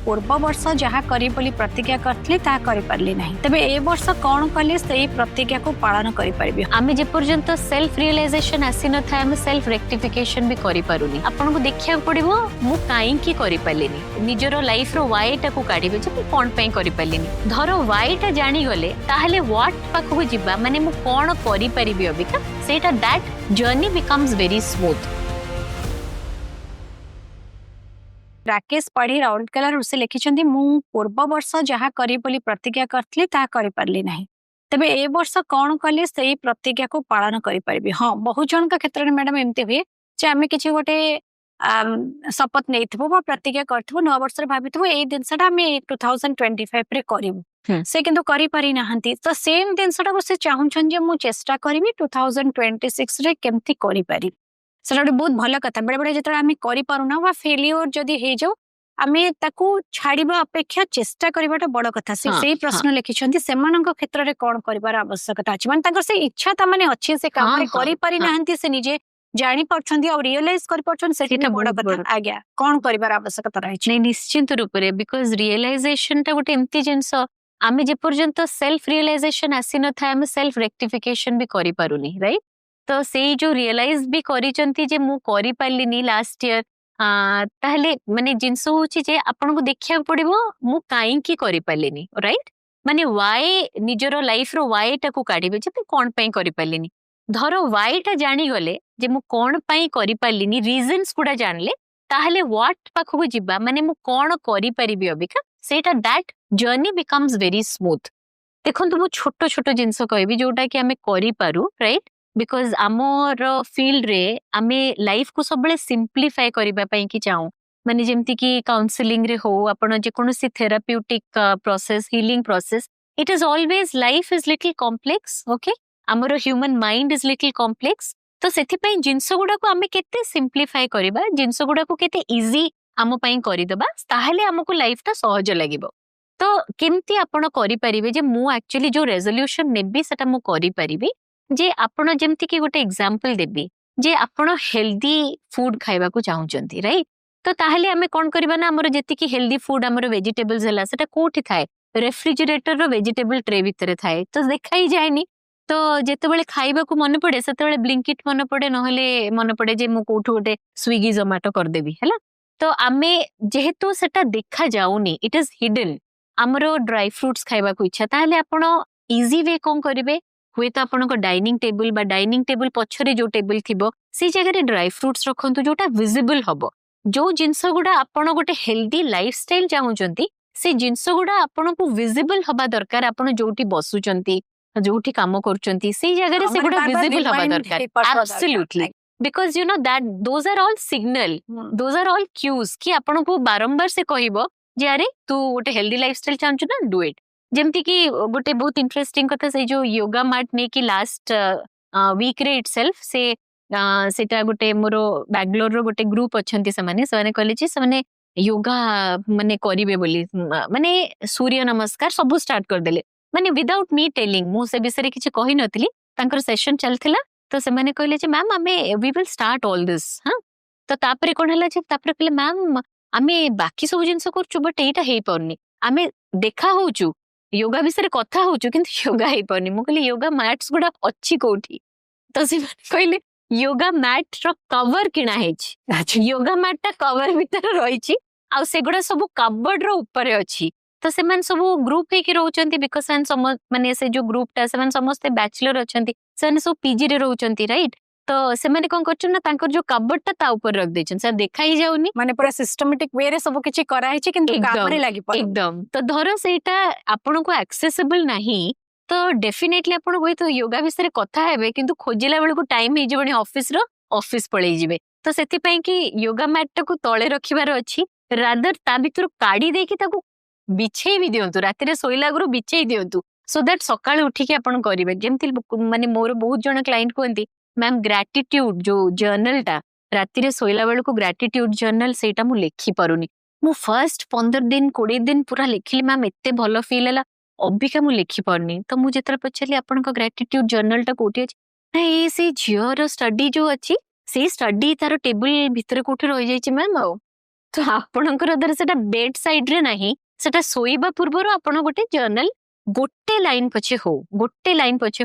पूर्व वर्ष जहाँ करी बोली प्रतिज्ञा करथली ताहा करि पारली नाही तबे ए वर्ष कोन कले सेही प्रतिज्ञा को पालन करि परिबे आमे जे पर्यंत सेल्फ रियलाइजेशन आसी न थाए आमे सेल्फ रेक्टिफिकेशन भी करि पारुनी आपन को देखिया पड़िबो मु काई की करि पालेनी निजरो लाइफ रो व्हाई टा को काढिबे जे कोन पई करि पालेनी धरो व्हाई टा जानी गले ताहले व्हाट पाखु जिबा माने मु कोन करि परिबे अबिका सेटा that journey becomes very smooth. Rakesh पढ़ी राउरकेला से लिखिं मु पूर्व वर्ष जहाँ करी बोली प्रतिज्ञा करथली ताहा करि पारली नाही तबे ए वर्ष कोन कले सेही प्रतिज्ञा को पालन करि परिबे। हाँ बहुत जन का क्षेत्र में मैडम एमती हुए जे आमे किछि गोटे शपथ नैथिबो बा प्रतिज्ञा करथिबो नव वर्ष रे भाबिथिबो एई दिनसटा आमे 2025 रे करिवो से किंतु करि पारि नाहंती तो सेम दिनसटा को से चाहुछन जे मु चेष्टा करिवि 2026 रे केमथि करि पारि सेटा गोटे बहुत भल कथा बेले बेले जो आम करूना वा फेलियर जदि हो जाऊ आम ताकू छाड़ा अपेक्षा चेष्टा करवाटा बड़ कथा से प्रश्न लिखिं से क्षेत्र में कौन कर आवश्यकता अच्छी मानते से इच्छा तमाने अच्छी से काम करें से निजे जानी पार्छन्ती और रियलाइज कर पार्छन्ती बड़ कथा आज्ञा कौन कर आवश्यकता रही निश्चिंत रूप से बिकॉज रियलाइजेशन टा गोटे एमती जिनस आमे जे पर्यंत सेल्फ रियलाइजेशन आसी न थाए आमे सेल्फ रेक्टिफिकेशन भी करि पारुनी राइट तो से जो रियलाइज भी करिचंती जे मु करि पालिनी लास्ट ईयर ताहले माने जिंस होची जे आपन को देखिया पड़िबो मु काई की करि पालिनी राइट माने व्हाई निजरो लाइफ रो व्हाई टा को काढिबे जे कोन पई करि पालिनी धरो व्हाई टा जानी गले जे मु कोन पई करि पालिनी रीजंस गुडा जानले ताहले व्हाट पाखु जिबा माने मु कोन करि परिबी अबिका सेटा that journey becomes very smooth. देखंतु मु छोटो छोटो जिंस कहबी जोटा कि आमे करि पारु राइट बिकॉज आमर फील्ड रे आमे लाइफ को सब सिंप्लीफाई करबा पई कि चाहू माने जेमती कि काउंसलिंग रे हो आपण जे कोनोसी therapeutic process healing process it is always life is little complex okay आमर human mind is little complex तो सेथि पई जिंस गुडा को आमे केते सिंप्लीफाई करबा जिंस गुडा को केते इजी आम पई करि दबा ताहले हमको लाइफ टा सहज लागिबो तो केमती आपण करि परिबे जे मु एक्चुअली जो रेजोल्यूशन नेबी सेटा मु करि परिबी जे आपण जेमती कि गोटे एग्जांपल देबी जे आपण हेल्दी फूड खाइबा को चाहउचंती राइट तो ताहले आमे कोन करबा ना हमर जेति कि हेल्दी फूड हमर वेजिटेबल्स हला सेटा कोठी थाए रेफ्रिजरेटर रो वेजिटेबल ट्रे भितरे थाए तो देखाई जायनी तो जेते बेले खाइबा को मन पड़े सेते बेले ब्लिंकिट मन पड़े नहले मन पड़े जे मु कोठो गोटे स्विगी जोमाटो कर देबी हैला तो आमे जेहेतु सेटा देखा जाउनी इट इज हिडन हमरो ड्राई फ्रूट्स खाइबा को इच्छा ताहले आपण इजी वे कोन करिवे हुए तो आपण डाइनिंग टेबल बा डाइनिंग टेबल पछरे जो टेबल थिबो से जगह ड्राई फ्रूट्स रखंतु जोटा विजिबल हबो जो जिंस गुडा आपण गोटे हेल्दी लाइफस्टाइल चाहउचंती से जिंस गुडा आपण को विजिबल हबा दरकार आपण जोटी बसुचंती जोटी काम करचंती से जगह से गुडा विजिबल हबा दरकार absolutely because you know that those are all signal those are all cues कि आपण को बारंबार से कहबो जे अरे तू गोटे हेल्दी लाइफस्टाइल चाहछु ना डू इट जेमती कि गोटे बहुत इंटरेस्टिंग कथा से जो योगा मार्ट ने कि लास्ट वीक रे इटसेल्फ से सेटा गोटे मोरो बैंगलोर रो गोटे ग्रुप अछंती से कहले जे से योगा माने करिवे बोली माने सूर्य नमस्कार सब स्टार्ट कर देले माने विदाउट मी टेलिंग मु से विषय किछि कहि नथिली तांकर सेशन चलथिला तो से माने कहले जे मैम हमें we will start all this हां तो तापरे कोन हला जे तापरे कहले मैम हमें बाकी सब जिंस करछु बट एटा हेई परनी हमें देखा होचु योगा विषय कथा होचु किंतु योगा हेई परनी मु कहले योगा मैट्स गुडा अच्छी कोठी तो से कहले योगा मैट रो कवर किना हेछि योगा मैट ता कवर भीतर रहिछि आ से गुडा सब कबर्ड रो ऊपर अछि तो से मन सब ग्रुप हे कि रहउचंती बिकॉज़ सम माने से जो ग्रुप ता से मन समस्त बैचलर अछंती से सब पीजी रे रहउचंती राइट तो से माने कोन करछन ना तांकर जो कबर्ड ता ऊपर रख देछन से देखा ही जाउनी माने पूरा सिस्टमैटिक वे रे सब किछि करा हेछि किंतु काम रे लागि पर एकदम तो धरो सेटा आपन को एक्सेसिबल नहीं तो डेफिनेटली आपन होय तो योगा विषय कथा हेबे किंतु खोजिला बेल को टाइम हे जबनी ऑफिस पळेई जिवे तो सेति पई कि योगा मैट को तळे रखिबार अछि रादर ता भितर काडी दे कि ताको बिछेई भी दियंतु राति रे सोइला गुरु बिछेई दियंतु सो दैट सकाळ उठी के आपन करिवे जेमति माने मोर बहुत जण क्लाइंट कोंती मैम ग्रेटिट्यूड जो जर्नल टा राति रे सोइला बेल को ग्रेटिट्यूड जर्नल सेटा मु लिखि परुनी मु फर्स्ट 15 दिन 20 दिन पूरा लिखिली मैम एते भलो फील हला अबिका मु लिखि परनी तो मु जेतरा पछली आपन को ग्रेटिट्यूड जर्नल टा कोठी अछि ना ए से जियर स्टडी जो अछि से स्टडी तार टेबल भितर कोठी रहि जाई छि मैम तो आपणकर धर सेटा बेड साइड रे नहीं सेटा सोइबा पूर्वरु आपण गोटे जर्नल गोटे लाइन पछे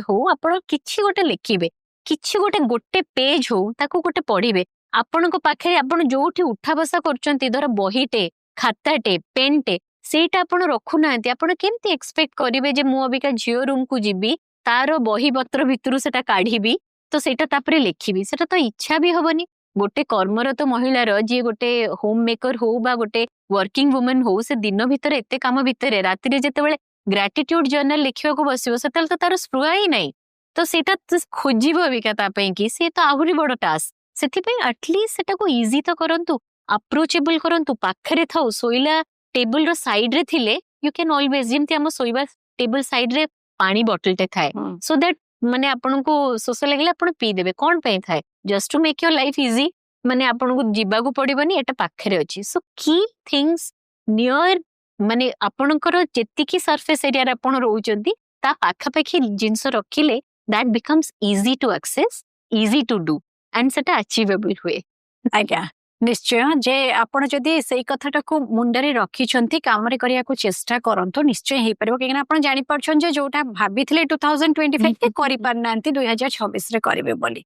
हो आपण किछि गोटे लिखिबे किछि गोटे पेज हो ताको गोटे पढ़िबे आपणक पाखे आपण जोठी उठा बसा करचंती धर बहीटे खाताटे पेनटे सेटा आपण रखु नांती आपण केमती एक्सपेक्ट करिवे जे मु अबिका जियो रूम को जिबी तार बही पत्र भितरु सेटा काढिबी तो सेटा तापरे लिखिबी सेटा तो इच्छा भी हबनी गोटे कर्मरत महिलार जी गोटे होम मेकर हो बा गोटे वर्किंग वुमेन हो से दिन भितर एते काम भितर राति जेतेबेले ग्राटिट्यूड जर्नल लिखिया को बसिबो सेतेल तो तार स्पृहा ही नहीं तो सेटा खोजिबो अबिका ता पई कि से तो आहुरी बड़ टास्क सेथि पई एटलीस्ट सेटा को इजी तो करंतु अप्रोचेबल करंतु पाखरे थाउ सोइला टेबल रो साइड रे थिले यू कैन ऑलवेज जेमति हम सोइबा टेबल साइड रे पानी बॉटल टे थाए सो दैट माने आपन को शोष लागले आपन पी देबे कोन पई थाए just to make your life easy माने आपन को जिबा को पड़िबनी एटा पाखरे अछि सो कीप थिंग्स नियर माने आपनकर जेतिकी सरफेस एरिया रे आपन रहउचंती ता पाखा पाखी जिंस रखिले that becomes easy to access easy to do and सेटा अचीवेबल हुए आज्ञा निश्चय जे आपण जदि सेई कथाटा को मुंडरे रखिछंती कामरे करिया को चेष्टा करंतो निश्चय हे परबो कि आपण जानि परछन जे जोटा भाबिथिले 2025 के करि पारनांती 2026 रे करिवे बोली।